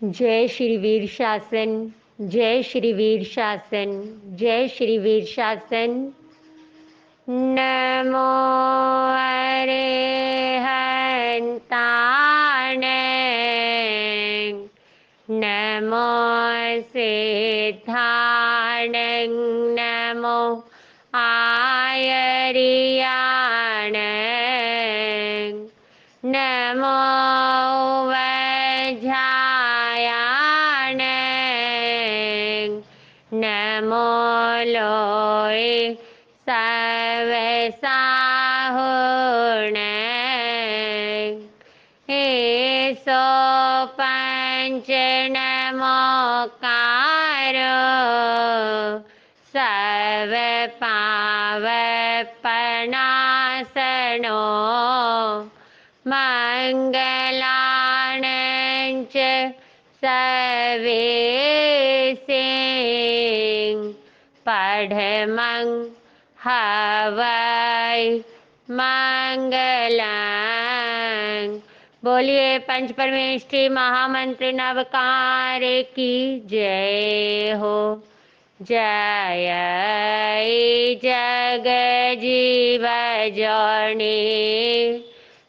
जय श्री वीर शासन। जय श्री वीर शासन। जय श्री वीर शासन। नमो अरिहन्ताण। नमो सिद्धाण। नमो आयर्याण। नमो वज्रायाण। नमो लोय सवसाहुण। एसो पंच नमोकारो सर्व पावपनाशनो मंगलान् च सर्वेसिं पठमं हवै मंगलं। बोलिए पंच परमेष्ठी महामंत्र नवकार की जय हो। जय जग जीव जोनि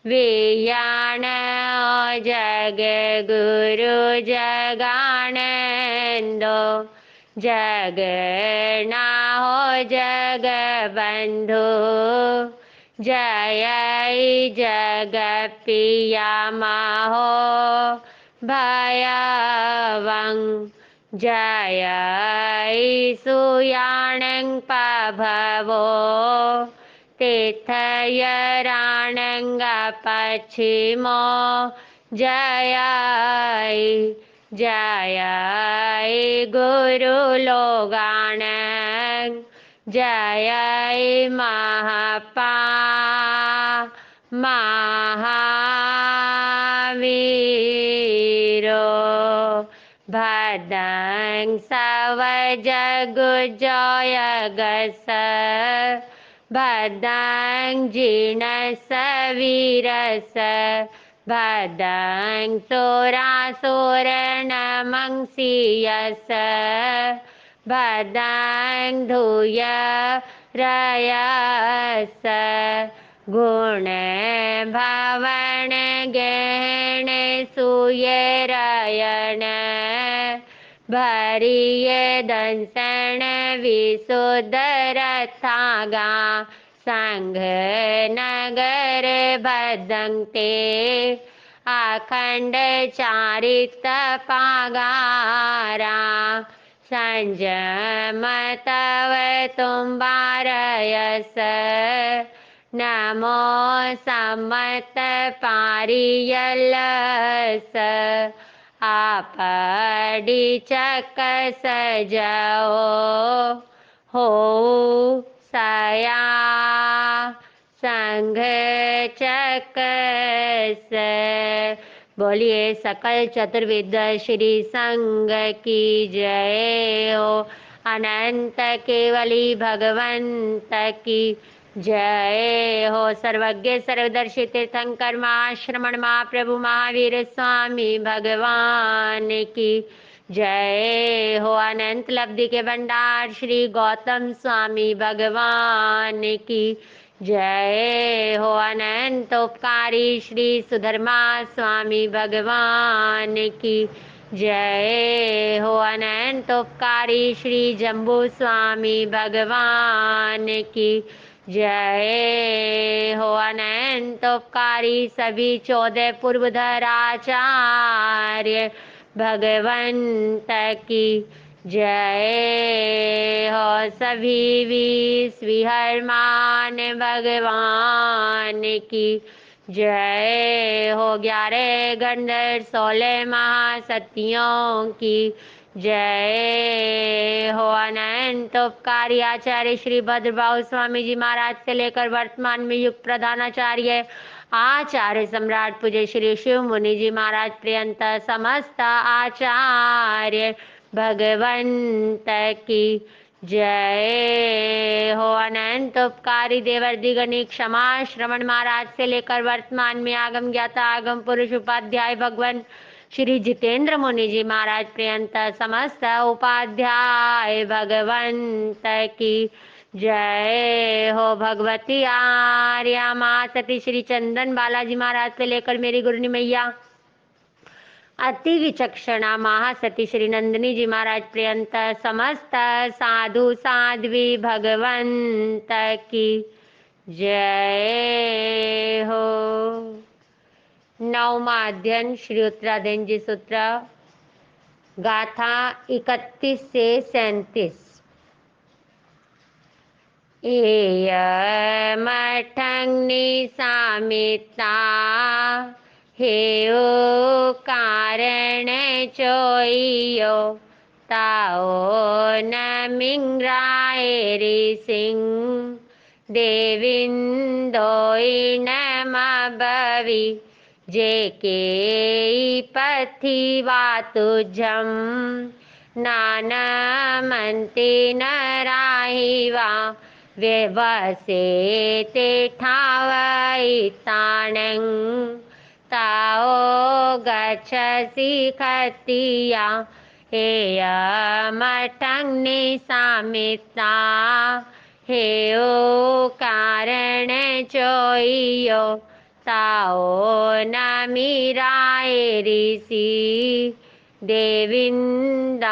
विज्ञान जग गुरु जगानंदो जग ना हो जग बंधु। जय जग पिया माहो भयवं। जय सुयाणं पभवो तीर्थयराणंग पश्चिमो। जय जय गुरुलोगाण। जय महापा महावीरो। भद्रं सवजगुजयगस भद्रं जिनस वीरस। भद्रं सुरासुरनमंसीयस। भद्रं धूय रयस। गुण भवन गहन सुयरयन। भरिय दंसन विशुद्धरथागा। संघ नगर भद्रंते अखंड चारित पागारा। संजम तव तुम्बारयस। नमो सम्मत पारियलस। आपड़ी चक सजाओ हो सया संघ चकस। बोलिए सकल चतुर्विद श्री संघ की जय हो। अनंत केवली भगवंत की जय हो। सर्वज्ञ सर्वदर्शी तीर्थंकर महाश्रमण महाप्रभु महावीर स्वामी भगवान की जय हो। अनंत लब्धि के भंडार श्री गौतम स्वामी भगवान की जय हो। अनंत उपकारी श्री सुधर्मा स्वामी भगवान की जय हो। अनंत उपकारी श्री जम्बू स्वामी भगवान की जय हो। अनंत उपकारी सभी 14 पूर्वधर आचार्य भगवंत की जय हो। सभी विहरमान भगवान की जय हो। 11 गंधर्व 16 महासतियों की जय हो। अनंत उपकारी आचार्य श्री भद्रबाहु स्वामी जी महाराज से लेकर वर्तमान में युग प्रधानाचार्य आचार्य सम्राट पूज्य श्री शिव मुनि जी महाराज पर्यंत समस्त आचार्य भगवंत की जय हो। अनंत उपकारी देवर दिगनी क्षमा श्रवण महाराज से लेकर वर्तमान में आगम ज्ञाता आगम पुरुष उपाध्याय भगवान श्री जितेंद्र मुनि जी महाराज पर्यंत समस्त उपाध्याय भगवंत की जय हो। भगवती आर्या माँ सती श्री चंदन बालाजी महाराज से लेकर मेरी गुरुनी मैया अति विचक्षणा महासती श्री नंदिनी जी महाराज पर्यंत समस्त साधु साध्वी भगवंत की जय हो। नवमा अध्ययन श्री उत्तराधीन जी सूत्र गाथा 31 से 37। एय मठंगनी सामिता हेओ कारण चोइयो ताओ न मिंगराए सिंह देविंदोई नम बवी जे के पथि वातुजम नानमंते नराहिवा व्यवसे ते ठावई ताणं ताओ गच्छसि खतिया हेय मठंगनि सामिता हेओ कारण चोइयो ताओ नमीराए ऋषि देविंदमिणमबवि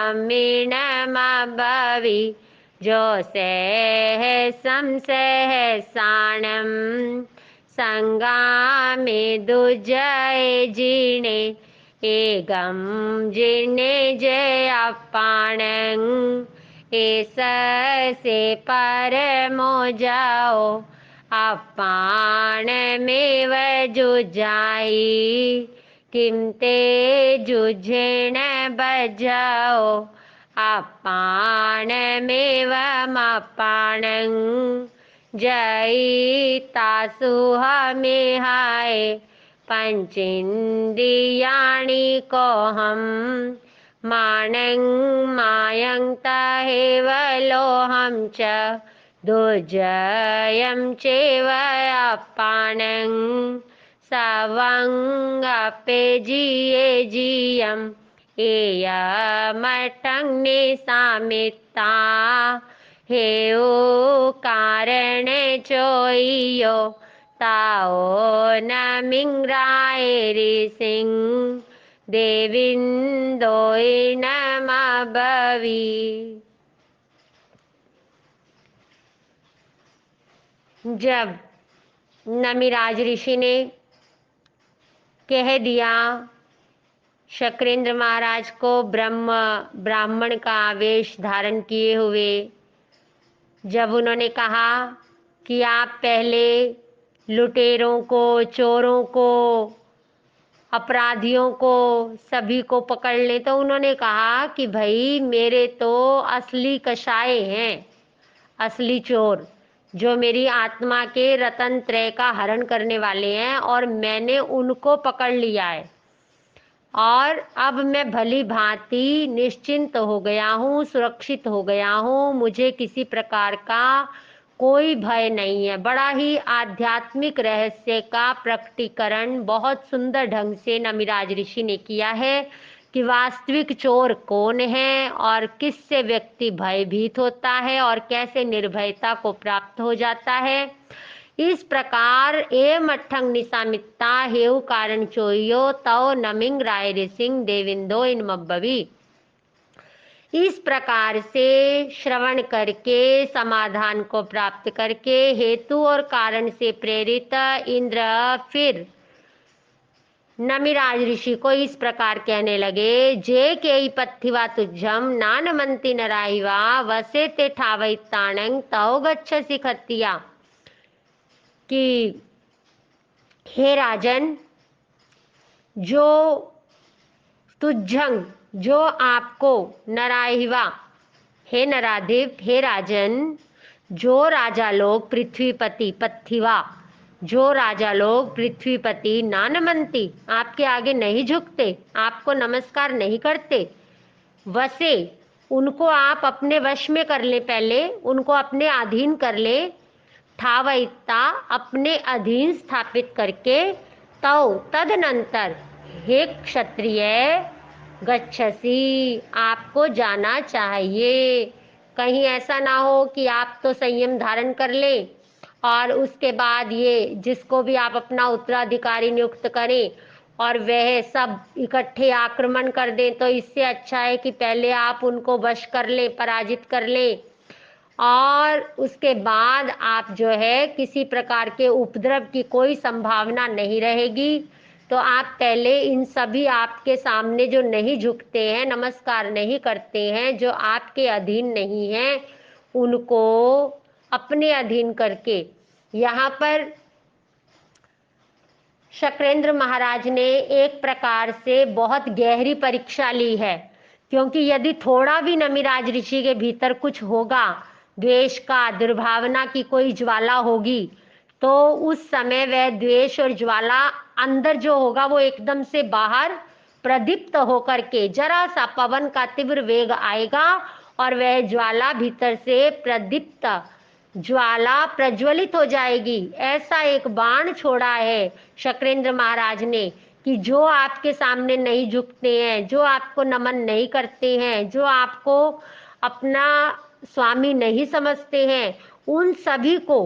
जो सहसाणम संगामे दुजय जिणे एगम जिणे जय अपाणं एस से परमो जाओ अपाण मेव जुजाई किमते जुझेण बजाओ अपाणमेवमपाणं जयितासुहमेहाय पंचेन्द्रियाणि कोऽहं मानं मायं तहेवलोहं च दुर्जयं चैव अपाणं सवंगपे जिये जियम् एय मठंगनि सामिता हेओ कारण चोइयो ताओ न मिंगराए सिंह देविंदोई नम बवी। जब नमिराज ऋषि ने कह दिया शक्रेंद्र महाराज को ब्राह्मण का आवेश धारण किए हुए, जब उन्होंने कहा कि आप पहले लुटेरों को, चोरों को, अपराधियों को, सभी को पकड़ ले, तो उन्होंने कहा कि भाई मेरे तो असली कसाई हैं, असली चोर जो मेरी आत्मा के रतन त्रय का हरण करने वाले हैं, और मैंने उनको पकड़ लिया है और अब मैं भली भांति निश्चिंत हो गया हूँ, सुरक्षित हो गया हूँ, मुझे किसी प्रकार का कोई भय नहीं है। बड़ा ही आध्यात्मिक रहस्य का प्रकटीकरण बहुत सुंदर ढंग से नमिराज ऋषि ने किया है कि वास्तविक चोर कौन है और किससे व्यक्ति भयभीत होता है और कैसे निर्भयता को प्राप्त हो जाता है। इस प्रकार ए मठंग निसामित्ता हेउ कारण चोइयो तव नमिंग राय ऋसिंग देविंदो इन मब्बवी। इस प्रकार से श्रवण करके समाधान को प्राप्त करके हेतु और कारण से प्रेरित इंद्र फिर नमिराज ऋषि को इस प्रकार कहने लगे, जे के पत्थिवा तुझम नानमंती नराहिवा वसे ते ठावई ताणंग तव गच्छसि खत्तिया, कि हे राजन, जो तुझंग, जो आपको, नराहिवा, हे नराधिप, हे राजन, जो राजा लोग पृथ्वीपति, पत्थिवा, जो राजा लोग पृथ्वीपति नानमंती, आपके आगे नहीं झुकते, आपको नमस्कार नहीं करते, वसे, उनको आप अपने वश में कर ले, पहले उनको अपने अधीन कर ले, ठावयिता, अपने अधीन स्थापित करके, तौ, तदनंतर, हे क्षत्रिय गच्छसि, आपको जाना चाहिए। कहीं ऐसा ना हो कि आप तो संयम धारण कर लें और उसके बाद ये जिसको भी आप अपना उत्तराधिकारी नियुक्त करें और वह सब इकट्ठे आक्रमण कर दें। तो इससे अच्छा है कि पहले आप उनको वश कर लें, पराजित कर लें, और उसके बाद आप जो है किसी प्रकार के उपद्रव की कोई संभावना नहीं रहेगी। तो आप पहले इन सभी आपके सामने जो नहीं झुकते हैं, नमस्कार नहीं करते हैं, जो आपके अधीन नहीं हैं, उनको अपने अधीन करके यहाँ पर शक्रेंद्र महाराज ने एक प्रकार से बहुत गहरी परीक्षा ली है। क्योंकि यदि थोड़ा भी नमिराज ऋषि के भीतर कुछ होगा, द्वेष का, दुर्भावना की कोई ज्वाला होगी, तो उस समय वह द्वेष और ज्वाला अंदर जो होगा वो एकदम से बाहर प्रदीप्त होकर के जरा सा पवन का तीव्र वेग आएगा और वह ज्वाला भीतर से प्रदीप्त ज्वाला प्रज्वलित हो जाएगी। ऐसा एक बाण छोड़ा है शक्रेंद्र महाराज ने कि जो आपके सामने नहीं झुकते हैं, जो आपको नमन नहीं करते हैं, जो आपको अपना स्वामी नहीं समझते हैं, उन सभी को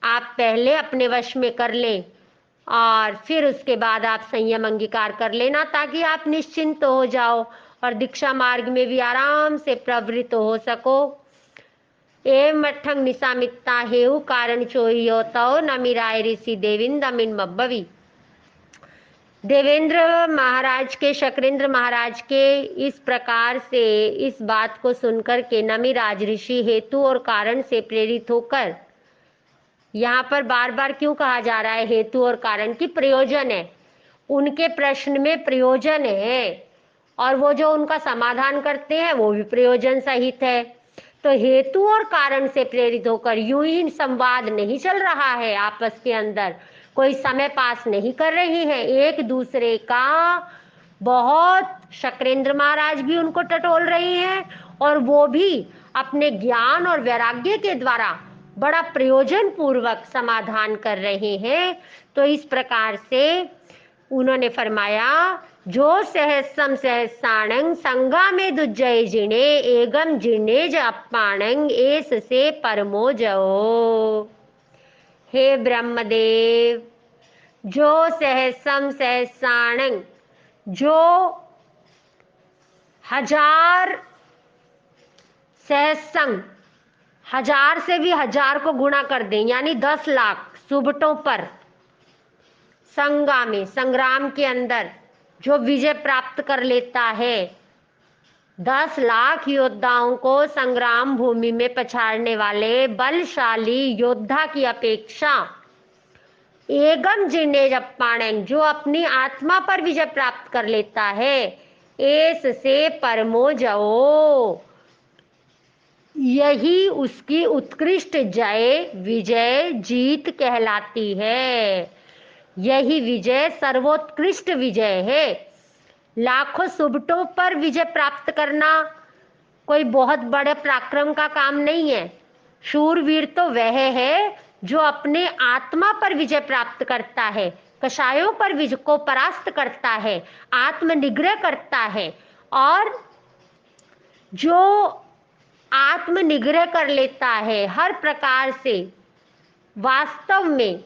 आप पहले अपने वश में कर लें और फिर उसके बाद आप संयम अंगीकार कर लेना, ताकि आप निश्चिंत हो जाओ और दीक्षा मार्ग में भी आराम से प्रवृत्त हो सको। एवं मठंग निसामित्ता हेउ कारण चोहियो तो नमिराय ऋषि देविंद अमिन मब्बवी। देवेंद्र महाराज के, शक्रेंद्र महाराज के इस प्रकार से इस बात को सुनकर के नमिराज ऋषि हेतु और कारण से प्रेरित होकर, यहाँ पर बार बार क्यों कहा जा रहा है हेतु और कारण की? प्रयोजन है, उनके प्रश्न में प्रयोजन है और वो जो उनका समाधान करते हैं वो भी प्रयोजन सहित है। तो हेतु और कारण से प्रेरित होकर, यूं ही संवाद नहीं चल रहा है आपस के अंदर, कोई समय पास नहीं कर रहे हैं, एक दूसरे का बहुत, शक्रेंद्र महाराज भी उनको टटोल रहे हैं और वो भी अपने ज्ञान और वैराग्य के द्वारा बड़ा प्रयोजन पूर्वक समाधान कर रहे हैं। तो इस प्रकार से उन्होंने फरमाया, जो सहस्रम सहस्राणंग संगा में दुज्जय जिणे एगम जिनेज अपाणंग एस से परमो जओ। हे ब्रह्मदेव, जो सहस्रम सहस्राणंग, जो 1000 सहस्रंग, 1000 से भी 1000 को गुणा कर दें, यानी 10 लाख सुबटों पर संगा में, संग्राम के अंदर जो विजय प्राप्त कर लेता है, 10 लाख योद्धाओं को संग्राम भूमि में पछाड़ने वाले बलशाली योद्धा की अपेक्षा एगम जिनेज अपाणंग, जो अपनी आत्मा पर विजय प्राप्त कर लेता है, एस से परमो जओ, यही उसकी उत्कृष्ट जय, विजय, जीत कहलाती है। यही विजय सर्वोत्कृष्ट विजय है। लाखों सुबटों पर विजय प्राप्त करना कोई बहुत बड़े पराक्रम का काम नहीं है। शूरवीर तो वह है जो अपने आत्मा पर विजय प्राप्त करता है, कषायों पर विजय को परास्त करता है, आत्मनिग्रह करता है, और जो आत्मनिग्रह कर लेता है हर प्रकार से, वास्तव में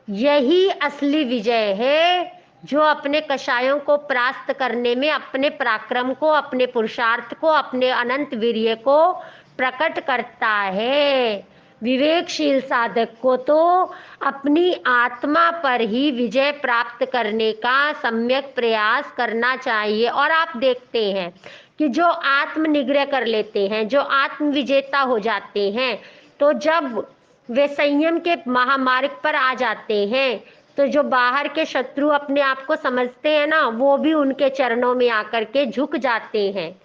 यही असली विजय है, जो अपने कषायों को परास्त करने में अपने पराक्रम को, अपने पुरुषार्थ को, अपने अनंत वीर्य को प्रकट करता है। विवेकशील साधक को तो अपनी आत्मा पर ही विजय प्राप्त करने का सम्यक प्रयास करना चाहिए। और आप देखते हैं कि जो आत्मनिग्रह कर लेते हैं, जो आत्म विजेता हो जाते हैं, तो जब वे संयम के महामार्ग पर आ जाते हैं, तो जो बाहर के शत्रु अपने आप को समझते हैं ना, वो भी उनके चरणों में आकर के झुक जाते हैं,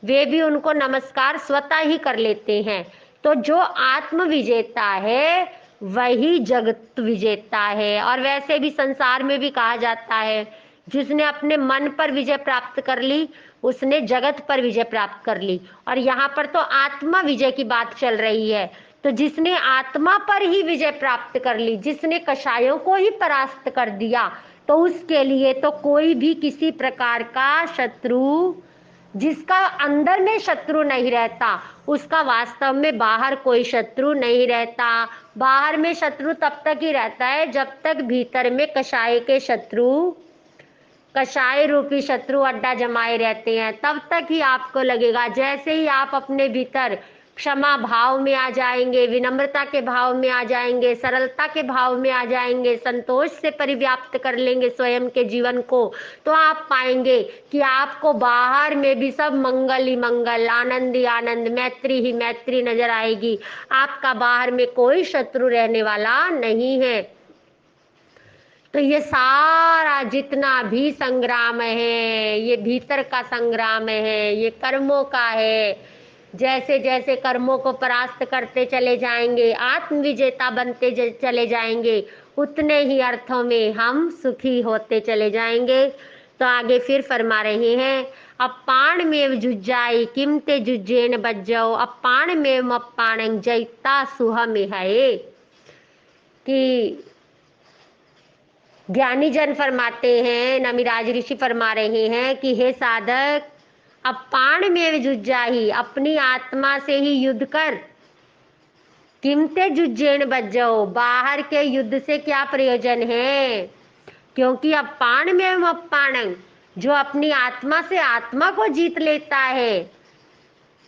वे भी उनको नमस्कार स्वतः ही कर लेते हैं। तो जो आत्म विजेता है वही जगत विजेता है। और वैसे भी संसार में भी कहा जाता है, जिसने अपने मन पर विजय प्राप्त कर ली उसने जगत पर विजय प्राप्त कर ली। और यहाँ पर तो आत्मा विजय की बात चल रही है। तो जिसने आत्मा पर ही विजय प्राप्त कर ली, जिसने कषायों को ही परास्त कर दिया, तो उसके लिए तो कोई भी किसी प्रकार का शत्रु, जिसका अंदर में शत्रु नहीं रहता, उसका वास्तव में बाहर कोई शत्रु नहीं रहता। बाहर में शत्रु तब तक ही रहता है जब तक भीतर में कषाय के शत्रु, कषाय रूपी शत्रु अड्डा जमाए रहते हैं, तब तक ही आपको लगेगा। जैसे ही आप अपने भीतर क्षमा भाव में आ जाएंगे, विनम्रता के भाव में आ जाएंगे, सरलता के भाव में आ जाएंगे, संतोष से परिव्याप्त कर लेंगे स्वयं के जीवन को, तो आप पाएंगे कि आपको बाहर में भी सब मंगल ही मंगल, आनंद ही आनंद, मैत्री ही मैत्री नजर आएगी। आपका बाहर में कोई शत्रु रहने वाला नहीं है। तो ये सारा जितना भी संग्राम है, ये भीतर का संग्राम है, ये कर्मों का है। जैसे जैसे कर्मों को परास्त करते चले जाएंगे, आत्म विजेता बनते चले जाएंगे, उतने ही अर्थों में हम सुखी होते चले जाएंगे। तो आगे फिर फरमा रहे हैं, अपाण में जुज्जाई किमते जुज्जेन बज्जो, अपाण में अपाणं जैता सुह में है। कि ज्ञानी जन फरमाते हैं, नमिराज ऋषि फरमा रहे हैं कि हे साधक, अपाण में जुज्जाही, अपनी आत्मा से ही युद्ध कर। किमते जुज्जेन बज्जो, बाहर के युद्ध से क्या प्रयोजन है? क्योंकि अपाण में अपाणं, जो अपनी आत्मा से आत्मा को जीत लेता है,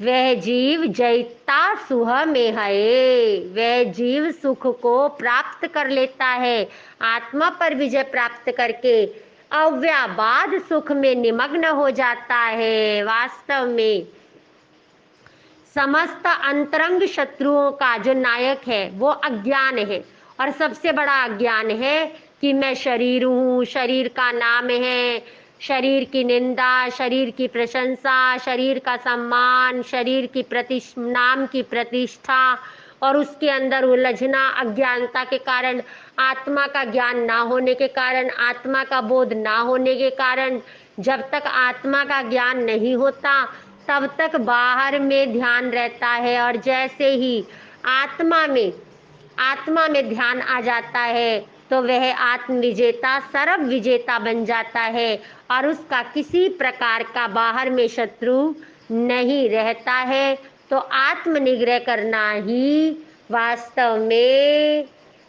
वह जीव जयता सुह में है, वह जीव सुख को प्राप्त कर लेता है। आत्मा पर विजय प्राप्त करके अव्याबाद सुख में निमग्न हो जाता है। वास्तव में समस्त अंतरंग शत्रुओं का जो नायक है वो अज्ञान है, और सबसे बड़ा अज्ञान है कि मैं शरीर हूँ, शरीर का नाम है, शरीर की निंदा, शरीर की प्रशंसा, शरीर का सम्मान, शरीर की नाम की प्रतिष्ठा, और उसके अंदर उलझना अज्ञानता के कारण, आत्मा का ज्ञान ना होने के कारण, आत्मा का बोध ना होने के कारण। जब तक आत्मा का ज्ञान नहीं होता तब तक बाहर में ध्यान रहता है, और जैसे ही आत्मा में ध्यान आ जाता है तो वह आत्म विजेता सर्व विजेता बन जाता है, और उसका किसी प्रकार का बाहर में शत्रु नहीं रहता है। तो आत्म निग्रह करना ही वास्तव में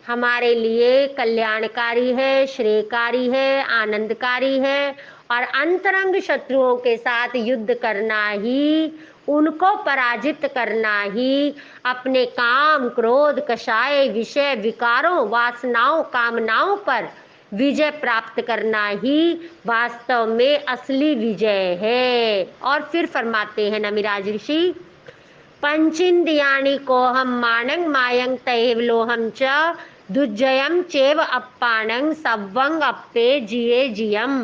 हमारे लिए कल्याणकारी है, श्रेयकारी है, आनंदकारी है। और अंतरंग शत्रुओं के साथ युद्ध करना ही, उनको पराजित करना ही, अपने काम क्रोध कषाय विषय विकारों वासनाओं कामनाओं पर विजय प्राप्त करना ही वास्तव में असली विजय है। और फिर फरमाते हैं नमिराज ऋषि, पंचेन्द्रियाणि कोहम मानं मायं तैव लोहम च दुज्जयम चेव अपाणं सव्वं अप्पे जिये जियम।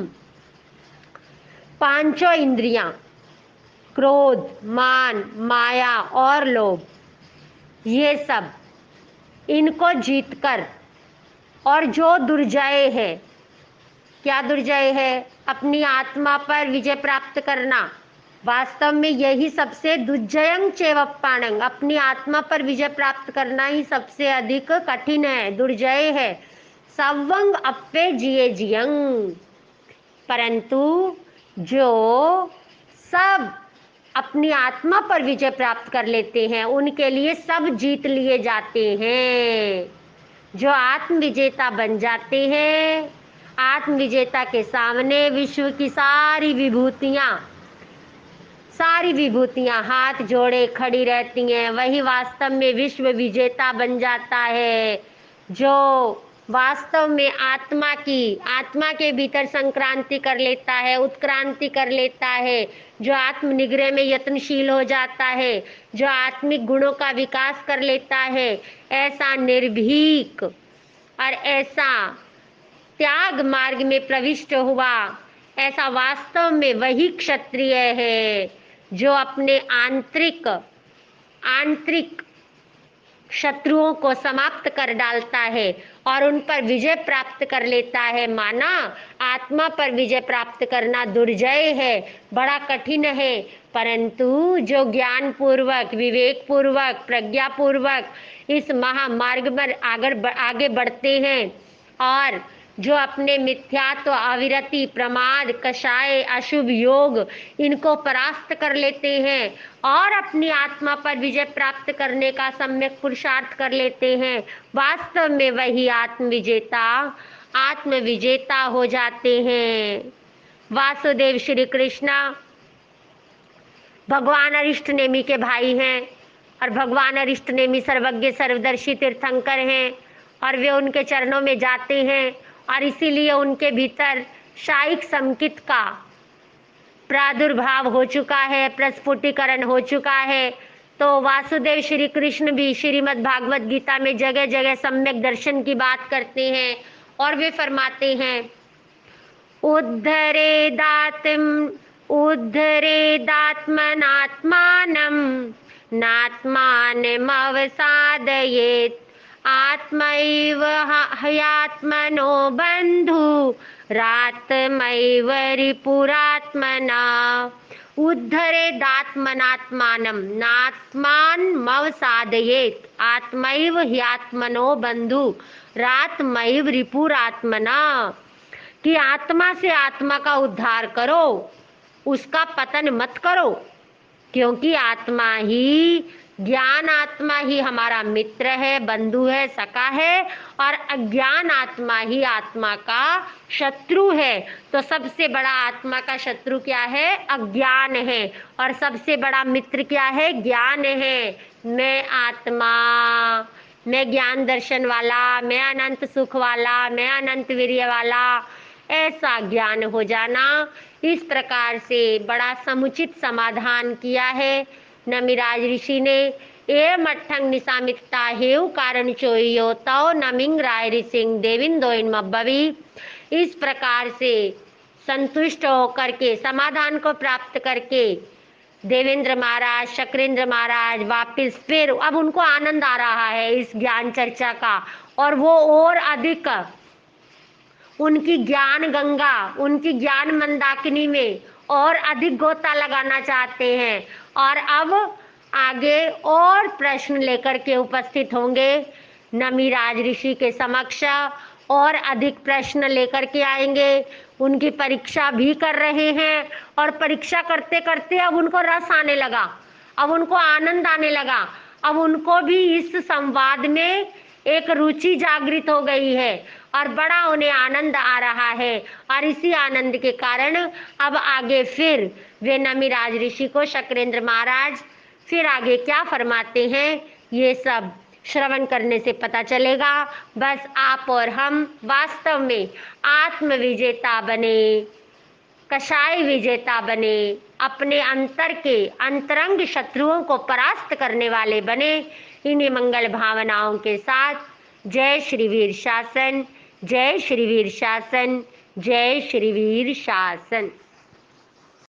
पांचों इंद्रियां, क्रोध, मान, माया और लोभ, ये सब, इनको जीतकर, और जो दुर्जय है, क्या दुर्जय है? अपनी आत्मा पर विजय प्राप्त करना। वास्तव में यही सबसे दुर्जयं चेवप्पाणं, अपनी आत्मा पर विजय प्राप्त करना ही सबसे अधिक कठिन है, दुर्जय है। सव्वं अप्पे जिये जियं, परंतु जो सब अपनी आत्मा पर विजय प्राप्त कर लेते हैं उनके लिए सब जीत लिए जाते हैं। जो आत्म विजेता बन जाते हैं, आत्म विजेता के सामने विश्व की सारी विभूतियां हाथ जोड़े खड़ी रहती हैं, वही वास्तव में विश्व विजेता बन जाता है। जो वास्तव में आत्मा के भीतर संक्रांति कर लेता है, उत्क्रांति कर लेता है, जो आत्म निग्रह में यत्नशील हो जाता है, जो आत्मिक गुणों का विकास कर लेता है, ऐसा निर्भीक और ऐसा त्याग मार्ग में प्रविष्ट हुआ, ऐसा वास्तव में वही क्षत्रिय है जो अपने आंतरिक शत्रुओं को समाप्त कर डालता है और उन पर विजय प्राप्त कर लेता है। माना आत्मा पर विजय प्राप्त करना दुर्जय है, बड़ा कठिन है, परंतु जो ज्ञान पूर्वक, विवेक पूर्वक, प्रज्ञा पूर्वक इस महामार्ग पर आगे बढ़ते हैं और जो अपने मिथ्यात्व, अविरति, प्रमाद, कषाय, अशुभ योग इनको परास्त कर लेते हैं और अपनी आत्मा पर विजय प्राप्त करने का सम्यक पुरुषार्थ कर लेते हैं, वास्तव में वही आत्मविजेता हो जाते हैं। वासुदेव श्री कृष्णा भगवान अरिष्ट नेमि के भाई हैं और भगवान अरिष्ट नेमि सर्वज्ञ सर्वदर्शी तीर्थंकर हैं और वे उनके चरणों में जाते हैं और इसीलिए उनके भीतर शाइक संकित का प्रादुर्भाव हो चुका है, प्रस्फुटीकरण हो चुका है। तो वासुदेव श्री कृष्ण भी श्रीमद् भागवत गीता में जगह जगह सम्यक दर्शन की बात करते हैं और वे फरमाते हैं उद्धरेदात्मनात्मानं नात्मानमवसादयेत् आत्मैव ह्यात्मनो बन्धु रात्मैव रिपुरात्मना। उद्धरेदात्मनात्मानं नात्मानमवसादयेत् आत्मैव ह्यात्मनो बन्धु रात्मैव रिपुरात्मना। कि आत्मा से आत्मा का उद्धार करो, उसका पतन मत करो, क्योंकि ज्ञान आत्मा ही हमारा मित्र है, बंधु है, सखा है और अज्ञान आत्मा ही आत्मा का शत्रु है। तो सबसे बड़ा आत्मा का शत्रु क्या है? अज्ञान है और सबसे बड़ा मित्र क्या है? ज्ञान है। मैं आत्मा, मैं ज्ञान दर्शन वाला, मैं अनंत सुख वाला, मैं अनंत वीर्य वाला, ऐसा ज्ञान हो जाना। इस प्रकार से बड़ा समुचित समाधान किया है नमिराज ऋषि ने। ए मठंग निसामिता हेव कारण चोयो तव नमिंग राय ऋसिंग देविंदोइन मब्बवी। इस प्रकार से संतुष्ट होकर के समाधान को प्राप्त करके देवेंद्र महाराज, शक्रेंद्र महाराज वापिस फिर अब उनको आनंद आ रहा है इस ज्ञान चर्चा का और वो और अधिक उनकी ज्ञान गंगा, उनकी ज्ञान मंदाकिनी में और अधिक गोता लगाना चाहते हैं और अब आगे और प्रश्न लेकर के उपस्थित होंगे नमिराज ऋषि के समक्ष और अधिक प्रश्न लेकर के आएंगे। उनकी परीक्षा भी कर रहे हैं और परीक्षा करते करते अब उनको रस आने लगा, अब उनको आनंद आने लगा, अब उनको भी इस संवाद में एक रुचि जागृत हो गई है और बड़ा उन्हें आनंद आ रहा है और इसी आनंद के कारण अब आगे फिर वे नमिराज ऋषि को शक्रेंद्र महाराज फिर आगे क्या फरमाते हैं ये सब श्रवण करने से पता चलेगा। बस आप और हम वास्तव में आत्म विजेता बने, कषाय विजेता बने, अपने अंतर के अंतरंग शत्रुओं को परास्त करने वाले बने। इन्हीं मंगल भावनाओं के साथ जय श्री वीर शासन, जय श्री वीर शासन, जय श्री वीर शासन।